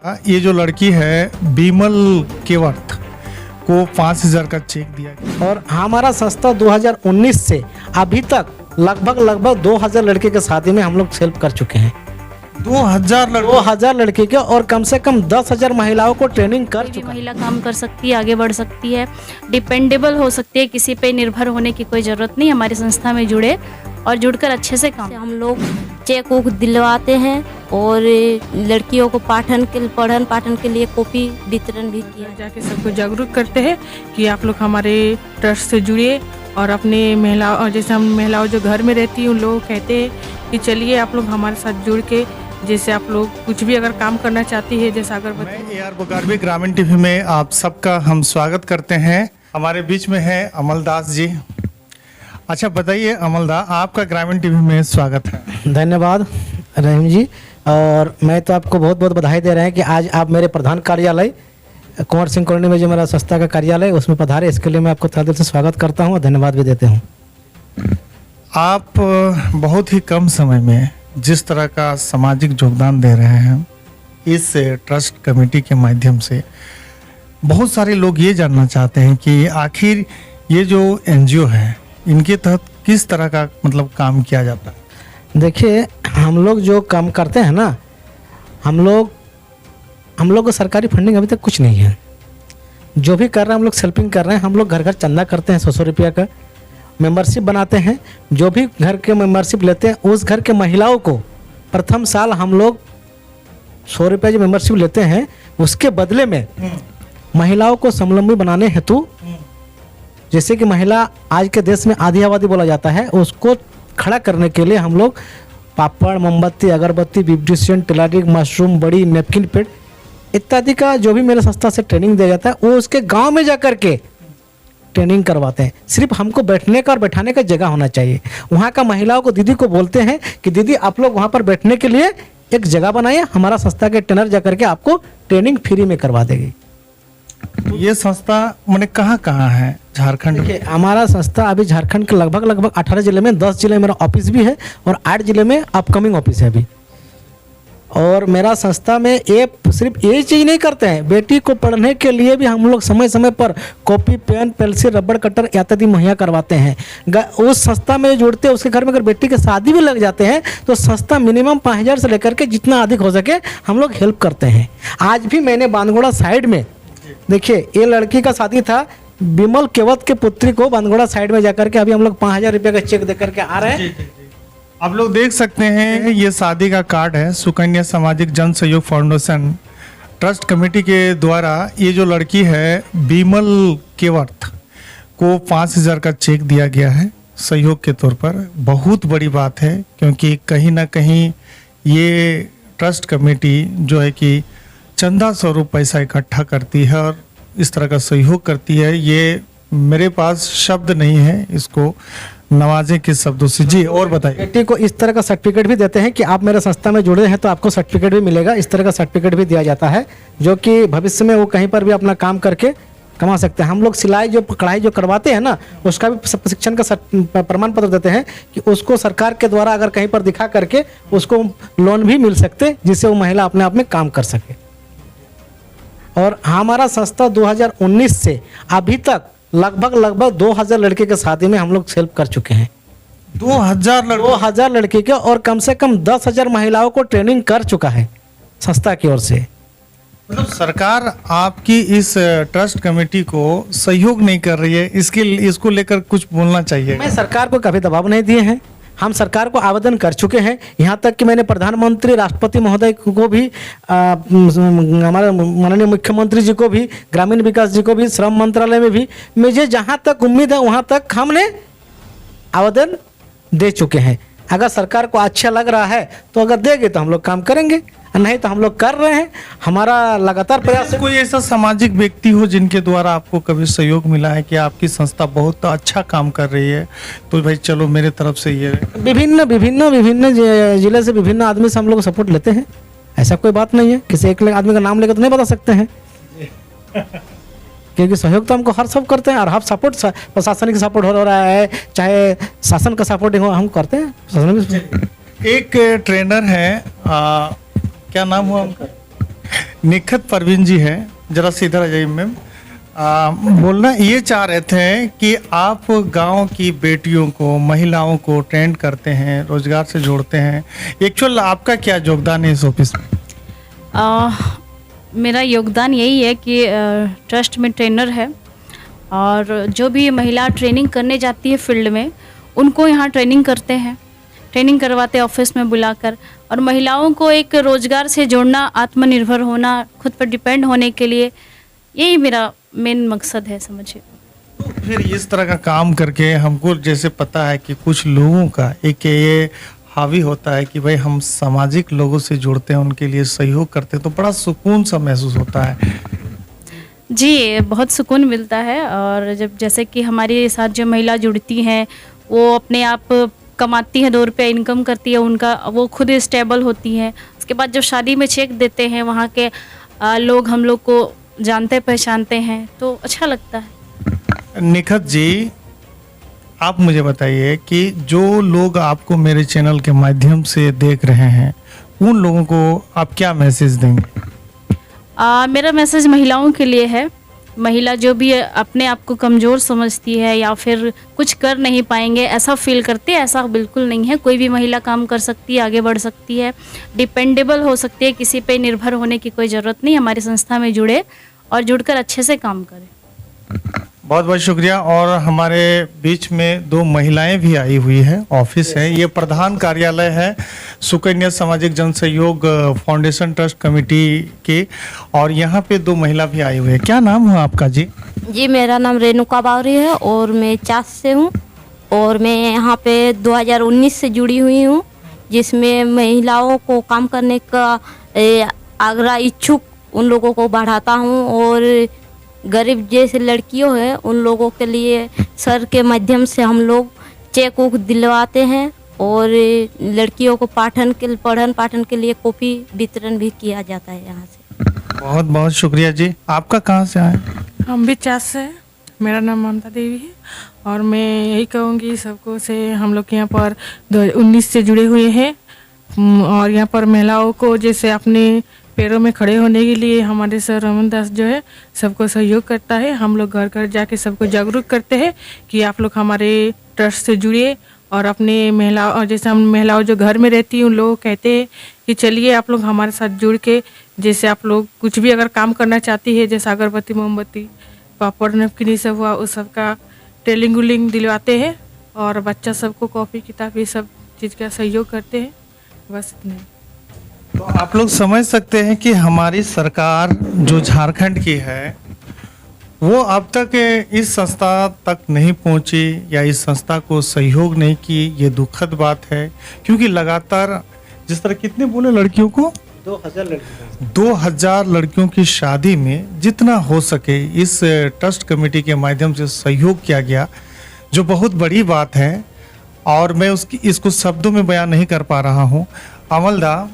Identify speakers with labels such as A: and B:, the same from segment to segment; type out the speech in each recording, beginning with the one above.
A: ये जो लड़की है बीमल केवट को 5,000 का चेक दिया गया।
B: और हमारा संस्था 2019 से अभी तक लगभग 2000 लड़के के शादी में हम लोग हेल्प कर चुके हैं।
A: 2000
B: लड़के के, और कम से कम 10,000 महिलाओं को ट्रेनिंग कर
C: कोई भी
B: चुका है।
C: महिला काम कर सकती है, आगे बढ़ सकती है, डिपेंडेबल हो सकती है, किसी पे निर्भर होने की कोई ज़रूरत नहीं। हमारी संस्था में जुड़े और जुड़कर अच्छे से काम।
D: हम लोग चेक वुक दिलवाते हैं और लड़कियों को पठन पाठन के लिए कॉपी वितरण भी किया।
E: जाके सबको जागरूक करते हैं कि आप लोग हमारे ट्रस्ट से जुड़िए और अपने महिला, और जैसे हम महिलाओं जो घर में रहती हैं उन लोगों को कहते हैं कि चलिए आप लोग हमारे साथ जुड़ के, जैसे आप लोग कुछ भी अगर काम करना चाहती है, जैसे अगरबत्ती।
A: मैं AR बुकारबी ग्रामीण टीवी में आप सबका हम स्वागत करते हैं। हमारे बीच में है अमलदास जी। अच्छा बताइए अमलदा, आपका ग्रामीण टीवी में स्वागत है।
B: धन्यवाद रहीम जी। और मैं तो आपको बहुत बहुत बधाई दे रहे हैं कि आज आप मेरे प्रधान कार्यालय कुंवर सिंह कॉलोनी में जो मेरा संस्था का कार्यालय है उसमें पधारे। इसके लिए मैं आपको तहे दिल से स्वागत करता हूँ और धन्यवाद भी देते हूँ।
A: आप बहुत ही कम समय में जिस तरह का सामाजिक योगदान दे रहे हैं इस ट्रस्ट कमेटी के माध्यम से, बहुत सारे लोग ये जानना चाहते हैं कि आखिर ये जो NGO है इनके तहत किस तरह का मतलब काम किया जाता है।
B: देखिए, हम लोग जो काम करते हैं ना, हम लोग को सरकारी फंडिंग अभी तक कुछ नहीं है। जो भी कर रहे हैं हम लोग सेल्फिंग कर रहे हैं। हम लोग घर घर चंदा करते हैं 100 रुपया का, मेंबरशिप बनाते हैं। जो भी घर के मेंबरशिप लेते हैं उस घर के महिलाओं को प्रथम साल हम लोग 100 रुपया जो मेंबरशिप लेते हैं उसके बदले में महिलाओं को स्वावलंबी बनाने हेतु, जैसे कि महिला आज के देश में आधी आबादी बोला जाता है, उसको खड़ा करने के लिए हम लोग पापड़, मोमबत्ती, अगरबत्ती, ब्यूटिशियन, टेलरिंग, मशरूम, बड़ी, नैपकिन पेड इत्यादि का जो भी मेरे संस्था से ट्रेनिंग दिया जाता है वो उसके गांव में जाकर के ट्रेनिंग करवाते हैं। सिर्फ हमको बैठने का और बैठाने का जगह होना चाहिए। वहाँ का महिलाओं को, दीदी को बोलते हैं कि दीदी आप लोग वहाँ पर बैठने के लिए एक जगह बनाइए, हमारा संस्था के ट्रेनर जाकर के आपको ट्रेनिंग फ्री में करवा देगी।
A: ये संस्था मैंने कहाँ है झारखंड में?
B: देखिए, हमारा संस्था अभी झारखंड के लगभग 18 जिले में, 10 जिले में मेरा ऑफिस भी है और 8 जिले में अपकमिंग ऑफिस है अभी। और मेरा संस्था में सिर्फ यही चीज़ नहीं करते हैं, बेटी को पढ़ने के लिए भी हम लोग समय समय पर कॉपी, पेन, पेंसिल, रबड़, कटर इत्यादि मुहैया करवाते हैं। उस संस्था में जुड़ते हैं, उसके घर में अगर बेटी की शादी भी लग जाते हैं तो संस्था मिनिमम 5,000 से लेकर के जितना अधिक हो सके हम लोग हेल्प करते हैं। आज भी मैंने बांदगोड़ा साइड में, देखिए ये लड़की का शादी था, बीमल केवट के पुत्री को बांदगोड़ा साइड में जाकर के अभी हम लोग 5,000 रुपये का चेक दे करके आ रहे हैं।
A: आप लोग देख सकते हैं ये शादी का कार्ड है। सुकन्या सामाजिक जन सहयोग फाउंडेशन ट्रस्ट कमेटी के द्वारा ये जो लड़की है बीमल केवट को 5,000 का चेक दिया गया है सहयोग के तौर पर। बहुत बड़ी बात है क्योंकि कहीं ना कहीं ये ट्रस्ट कमेटी जो है कि चंदा स्वरूप पैसा इकट्ठा करती है और इस तरह का सहयोग करती है। ये मेरे पास शब्द नहीं है इसको नवाजे के शब्दों से। जी और बताइए।
B: बेटी को इस तरह का सर्टिफिकेट भी देते हैं कि आप मेरे संस्था में जुड़े हैं तो आपको सर्टिफिकेट भी मिलेगा। इस तरह का सर्टिफिकेट भी दिया जाता है जो कि भविष्य में वो कहीं पर भी अपना काम करके कमा सकते हैं। हम लोग सिलाई जो कढ़ाई जो करवाते हैं ना, उसका भी प्रशिक्षण का प्रमाण पत्र देते हैं कि उसको सरकार के द्वारा अगर कहीं पर दिखा करके उसको लोन भी मिल सकते जिससे वो महिला अपने आप में काम कर सके। और हमारा संस्था 2019 से अभी तक लगभग 2000 लड़के के शादी में हम लोग हेल्प कर चुके हैं। 2000 लड़के के, और कम से कम 10,000 महिलाओं को ट्रेनिंग कर चुका है संस्था की ओर से।
A: मतलब सरकार आपकी इस ट्रस्ट कमेटी को सहयोग नहीं कर रही है, इसको लेकर कुछ बोलना चाहिए।
B: मैं सरकार को कभी दबाव नहीं दिए हैं। हम सरकार को आवेदन कर चुके हैं, यहाँ तक कि मैंने प्रधानमंत्री, राष्ट्रपति महोदय को भी, हमारे माननीय मुख्यमंत्री जी को भी, ग्रामीण विकास जी को भी, श्रम मंत्रालय में भी, मुझे जहाँ तक उम्मीद है वहाँ तक हमने आवेदन दे चुके हैं। अगर सरकार को अच्छा लग रहा है तो अगर देंगे तो हम लोग काम करेंगे, नहीं तो हम लोग कर रहे हैं। हमारा लगातार प्रयास है।
A: कोई ऐसा सामाजिक व्यक्ति हो जिनके द्वारा आपको कभी सहयोग मिला है कि आपकी संस्था बहुत अच्छा काम कर रही है तो भाई चलो मेरे तरफ से ये?
B: विभिन्न जिले से विभिन्न आदमी से हम लोग सपोर्ट लेते हैं। ऐसा कोई बात नहीं है, किसी एक आदमी का नाम लेकर तो नहीं बता सकते हैं क्योंकि सहयोग तो हमको हर सब करते हैं और हर सपोर्ट प्रशासनिक सपोर्ट हो रहा है, चाहे शासन का सपोर्टिंग हो, हम करते हैं।
A: एक ट्रेनर है, क्या नाम हुआ उनका? निखत परवीन जी है, जरा से इधर आ जाइए मैम। बोलना ये चाह रहे थे कि आप गांव की बेटियों को, महिलाओं को ट्रेंड करते हैं, रोजगार से जोड़ते हैं। एक्चुअल आपका क्या योगदान है इस ऑफिस में?
C: मेरा योगदान यही है कि ट्रस्ट में ट्रेनर है और जो भी महिला ट्रेनिंग करने जाती है फील्ड में, उनको यहाँ ट्रेनिंग करते हैं, ट्रेनिंग करवाते हैं ऑफिस में बुलाकर। और महिलाओं को एक रोज़गार से जोड़ना, आत्मनिर्भर होना, खुद पर डिपेंड होने के लिए, यही मेरा मेन मकसद है, समझिए।
A: फिर इस तरह का काम करके हमको जैसे पता है कि कुछ लोगों का एक ये हावी होता है कि भाई हम सामाजिक लोगों से जुड़ते हैं, उनके लिए सहयोग करते हैं, तो बड़ा सुकून सा महसूस होता है।
C: जी, बहुत सुकून मिलता है। और जब जैसे कि हमारे साथ जो महिला जुड़ती हैं, वो अपने आप कमाती हैं, 2 रुपये इनकम करती है उनका, वो खुद स्टेबल होती हैं। उसके बाद जब शादी में चेक देते हैं, वहाँ के लोग हम लोग को जानते पहचानते हैं, तो अच्छा लगता है।
A: निखत जी, आप मुझे बताइए कि जो लोग आपको मेरे चैनल के माध्यम से देख रहे हैं, उन लोगों को आप क्या मैसेज देंगे?
C: मेरा मैसेज महिलाओं के लिए है। महिला जो भी अपने आप को कमज़ोर समझती है या फिर कुछ कर नहीं पाएंगे ऐसा फील करती है, ऐसा बिल्कुल नहीं है। कोई भी महिला काम कर सकती है, आगे बढ़ सकती है, डिपेंडेबल हो सकती है, किसी पे निर्भर होने की कोई ज़रूरत नहीं। हमारी संस्था में जुड़े और जुड़कर अच्छे से काम करें।
A: बहुत बहुत शुक्रिया। और हमारे बीच में 2 महिलाएं भी आई हुई है, ऑफिस है, ये प्रधान कार्यालय है सुकन्या सामाजिक जन सहयोग फाउंडेशन ट्रस्ट कमेटी के, और यहाँ पे 2 महिला भी आई हुई है। क्या नाम है आपका जी?
D: जी, मेरा नाम रेणुका बावरी है और मैं चास से हूँ और मैं यहाँ पे 2019 से जुड़ी हुई हूँ, जिसमें महिलाओं को काम करने का आग्रह इच्छुक उन लोगों को बढ़ाता हूँ और गरीब जैसे लड़कियों हैं उन लोगों के लिए सर के माध्यम से हम लोग चेक उक दिलवाते हैं और लड़कियों को पठन पाठन के लिए कॉपी वितरण भी किया जाता है यहाँ से।
A: बहुत बहुत शुक्रिया जी। आपका कहाँ से आए?
E: हम भी चास से हैं। मेरा नाम ममता देवी है और मैं यही कहूँगी सबको से, हम लोग यहाँ पर 2019 से जुड़े हुए हैं और यहाँ पर महिलाओं को जैसे अपने पैरों में खड़े होने के लिए हमारे सर रमन दास जो है सबको सहयोग करता है। हम लोग घर घर जाके सबको जागरूक करते हैं कि आप लोग हमारे ट्रस्ट से जुड़िए और अपने महिलाओं, और जैसे हम महिलाओं जो घर में रहती हैं उन लोगों को कहते हैं कि चलिए आप लोग हमारे साथ जुड़ के, जैसे आप लोग कुछ भी अगर काम करना चाहती है, जैसे अगरबत्ती, मोमबत्ती, पापड़, नमकीन ये सब हुआ, उस सब का ट्रेनिंग उलिंग दिलवाते हैं और बच्चा सबको कॉपी किताब ये सब चीज़ का सहयोग करते हैं। बस इतना।
A: तो आप लोग समझ सकते हैं कि हमारी सरकार जो झारखंड की है, वो अब तक इस संस्था तक नहीं पहुंची या इस संस्था को सहयोग नहीं की। ये दुखद बात है, क्योंकि लगातार जिस तरह कितने बोले लड़कियों को 2000 लड़कियों की शादी में जितना हो सके इस ट्रस्ट कमेटी के माध्यम से सहयोग किया गया, जो बहुत बड़ी बात है और मैं इसको शब्दों में बयान नहीं कर पा रहा हूँ। अमलदा,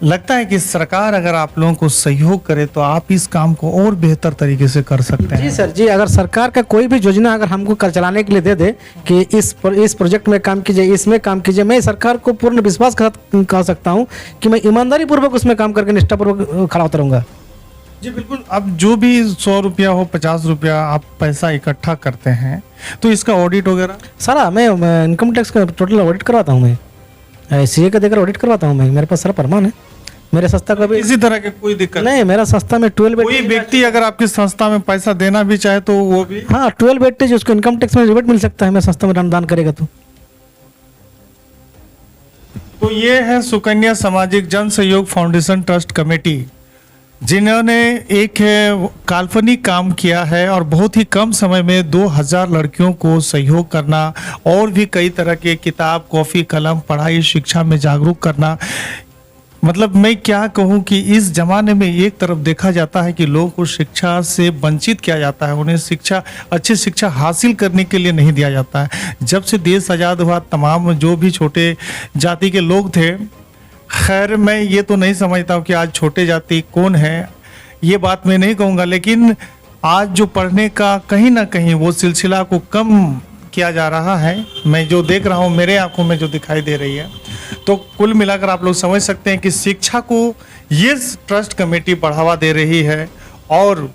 A: लगता है कि सरकार अगर आप लोगों को सहयोग करे तो आप इस काम को और बेहतर तरीके से कर सकते हैं।
B: जी सर जी, अगर सरकार का कोई भी योजना अगर हमको कर चलाने के लिए दे दे कि इस प्रोजेक्ट में काम कीजिए, इसमें काम कीजिए, मैं सरकार को पूर्ण विश्वास कह सकता हूँ कि मैं ईमानदारी पूर्वक उसमें काम करके निष्ठापूर्वक खड़ा उतरूंगा।
A: जी बिल्कुल। अब जो भी 100 रुपया हो, 50 रुपया आप पैसा इकट्ठा करते हैं, तो इसका ऑडिट वगैरह
B: सारा मैं इनकम टैक्स का टोटल ऑडिट करवाता हूँ, मैं सीए का देकर ऑडिट करवाता हूँ। मैं, मेरे पास सारा प्रमाण है। मेरे संस्था का भी
A: इसी तरह के कोई दिक्कत
B: नहीं। मेरा संस्था में 12
A: कोई व्यक्ति अगर आपकी संस्था में पैसा देना भी चाहे तो वो भी,
B: हाँ 12 वेटेज उसको इनकम टैक्स में रिबेट मिल सकता है। मेरे संस्था में दान करेगा
A: तो ये है सुकन्या सामाजिक जन सहयोग फाउंडेशन ट्रस्ट कमेटी, जिन्होंने एक काल्पनिक काम किया है और बहुत ही कम समय में 2000 लड़कियों को सहयोग करना और भी कई तरह के किताब, कॉपी, कलम, पढ़ाई, शिक्षा में जागरूक करना। मतलब मैं क्या कहूँ कि इस जमाने में एक तरफ देखा जाता है कि लोगों को शिक्षा से वंचित किया जाता है, उन्हें अच्छी शिक्षा हासिल करने के लिए नहीं दिया जाता है। जब से देश आज़ाद हुआ, तमाम जो भी छोटे जाति के लोग थे, खैर मैं ये तो नहीं समझता हूँ कि आज छोटे जाति कौन है, ये बात मैं नहीं कहूँगा, लेकिन आज जो पढ़ने का कहीं ना कहीं वो सिलसिला को कम किया जा रहा है। मैं जो देख रहा हूँ, मेरे आंखों में जो दिखाई दे रही है, तो कुल मिलाकर आप लोग समझ सकते हैं कि शिक्षा को ये ट्रस्ट कमेटी बढ़ावा दे रही है और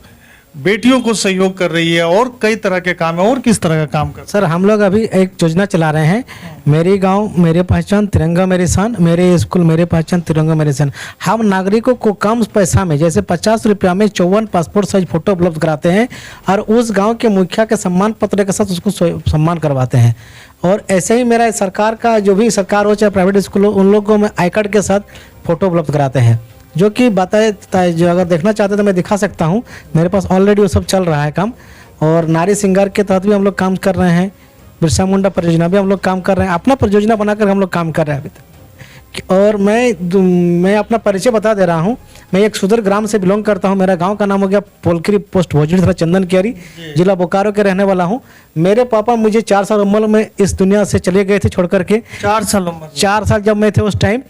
A: बेटियों को सहयोग कर रही है और कई तरह के काम है। और किस तरह का काम कर
B: सर हम लोग अभी एक योजना चला रहे हैं, मेरी गांव मेरी पहचान तिरंगा मेरी शान, मेरे स्कूल मेरे पहचान तिरंगा मेरी शान। हम नागरिकों को कम पैसा में जैसे 50 रुपया में 54 पासपोर्ट साइज फोटो उपलब्ध कराते हैं और उस गांव के मुखिया के सम्मान पत्र के साथ उसको सम्मान करवाते हैं। और ऐसे ही मेरा सरकार का जो भी सरकार हो चाहे प्राइवेट स्कूल हो, उन लोगों को मैं आई कार्ड के साथ फोटो उपलब्ध कराते हैं, जो कि बताए जो अगर देखना चाहते तो मैं दिखा सकता हूँ। मेरे पास ऑलरेडी वो सब चल रहा है काम। और नारी श्रृंगार के तहत भी हम लोग काम कर रहे हैं, बिरसा मुंडा परियोजना भी हम लोग काम कर रहे हैं, अपना परियोजना बनाकर हम लोग काम कर रहे हैं अभी तक। और मैं अपना परिचय बता दे रहा हूँ। मैं एक सुदूर ग्राम से बिलोंग करता हूँ। मेरा गांव का नाम हो गया पोलकरी पोस्ट भोजड़ी थाना चंदन कियारी, जिला बोकारो के रहने वाला हूँ। मेरे पापा मुझे 4 साल उम्र में इस दुनिया से चले गए थे छोड़ करके।
A: 4 साल उम्र
B: 4 साल जब मैं थे उस टाइम,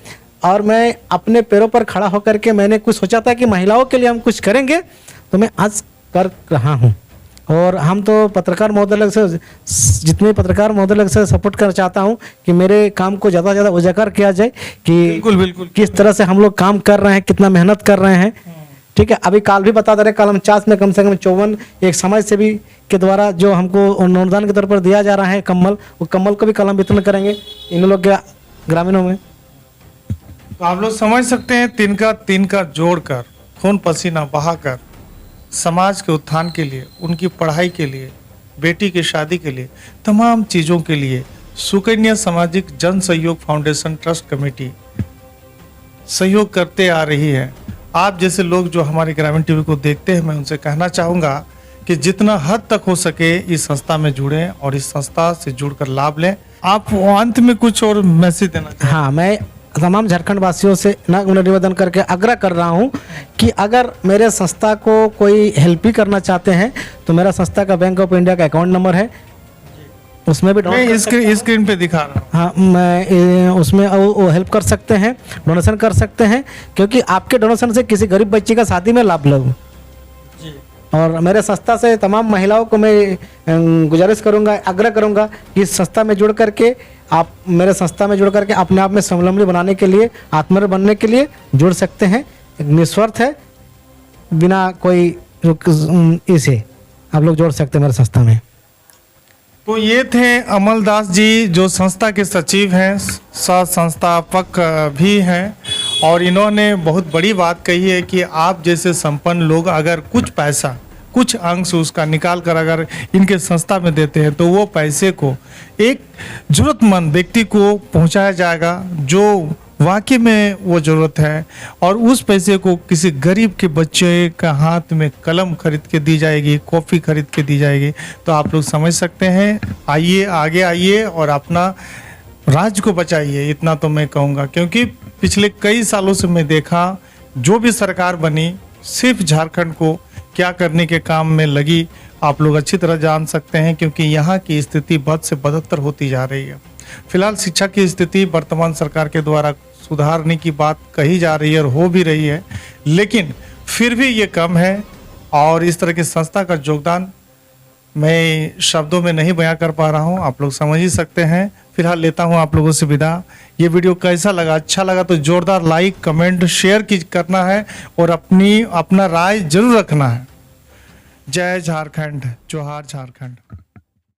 B: और मैं अपने पैरों पर खड़ा होकर के मैंने कुछ सोचा था कि महिलाओं के लिए हम कुछ करेंगे, तो मैं आज कर रहा हूँ। और हम तो पत्रकार महोदय से जितने पत्रकार महोदय से सपोर्ट करना चाहता हूँ कि मेरे काम को ज़्यादा से ज़्यादा उजागर किया जाए कि
A: बिल्कुल
B: किस तरह से हम लोग काम कर रहे हैं, कितना मेहनत कर रहे हैं। ठीक है, अभी काल भी बता दे रहे, कल हम 50 में कम से कम 54 एक समाज सेवी के द्वारा जो हमको अनुदान के तौर पर दिया जा रहा है कम्बल, वो कम्बल को भी कल हम वितरण करेंगे इन लोग के ग्रामीणों में।
A: तो आप लोग समझ सकते हैं, तिनका जोड़कर खून पसीना बहाकर समाज के उत्थान के लिए, उनकी पढ़ाई के लिए, बेटी की शादी के लिए, तमाम चीज़ों के लिए सुकन्या सामाजिक जन सहयोग फाउंडेशन ट्रस्ट कमेटी सहयोग करते आ रही है। आप जैसे लोग जो हमारे ग्रामीण टीवी को देखते हैं, मैं उनसे कहना चाहूँगा कि जितना हद तक हो सके इस संस्था में जुड़ें और इस संस्था से जुड़कर लाभ लें। आप अंत में कुछ और मैसेज देना चाहें?
B: हाँ, मैं तमाम झारखंड वासियों से निवेदन करके आग्रह कर रहा हूँ कि अगर मेरे संस्था को कोई हेल्प भी करना चाहते हैं तो मेरा संस्था का बैंक ऑफ इंडिया का अकाउंट नंबर है, उसमें भी
A: मैं स्क्रीन पे दिखा रहा हूँ।
B: हाँ, मैं उसमें वो हेल्प कर सकते हैं, डोनेशन कर सकते हैं, क्योंकि आपके डोनेशन से किसी गरीब बच्ची का शादी में लाभ लूँ। और मेरे संस्था से तमाम महिलाओं को मैं गुजारिश करूंगा, आग्रह करूंगा कि इस संस्था में जुड़ करके आप मेरे संस्था में जुड़ करके अपने आप में स्वावलंबी बनाने के लिए, आत्मनिर्भर बनने के लिए जुड़ सकते हैं। एक निस्वार्थ है, बिना कोई इसे आप लोग जोड़ सकते हैं मेरे संस्था में।
A: तो ये थे अमलदास जी जो संस्था के सचिव हैं, सह संस्थापक भी हैं, और इन्होंने बहुत बड़ी बात कही है कि आप जैसे संपन्न लोग अगर कुछ पैसा, कुछ अंश उसका निकाल कर अगर इनके संस्था में देते हैं तो वो पैसे को एक जरूरतमंद व्यक्ति को पहुंचाया जाएगा जो वाकई में वो ज़रूरत है, और उस पैसे को किसी गरीब के बच्चे का हाथ में कलम खरीद के दी जाएगी, कॉफ़ी खरीद के दी जाएगी। तो आप लोग समझ सकते हैं, आइए आगे आइए और अपना राज्य को बचाइए, इतना तो मैं कहूँगा। क्योंकि पिछले कई सालों से मैं देखा जो भी सरकार बनी सिर्फ झारखंड को क्या करने के काम में लगी, आप लोग अच्छी तरह जान सकते हैं, क्योंकि यहाँ की स्थिति बद से बदतर होती जा रही है। फिलहाल शिक्षा की स्थिति वर्तमान सरकार के द्वारा सुधारने की बात कही जा रही है और हो भी रही है, लेकिन फिर भी ये कम है, और इस तरह की संस्था का योगदान मैं शब्दों में नहीं बयां कर पा रहा हूं, आप लोग समझ ही सकते हैं। फिलहाल लेता हूं आप लोगों से विदा। ये वीडियो कैसा लगा? अच्छा लगा तो जोरदार लाइक, कमेंट, शेयर करना है और अपना राय जरूर रखना है। जय झारखंड, जोहार झारखंड।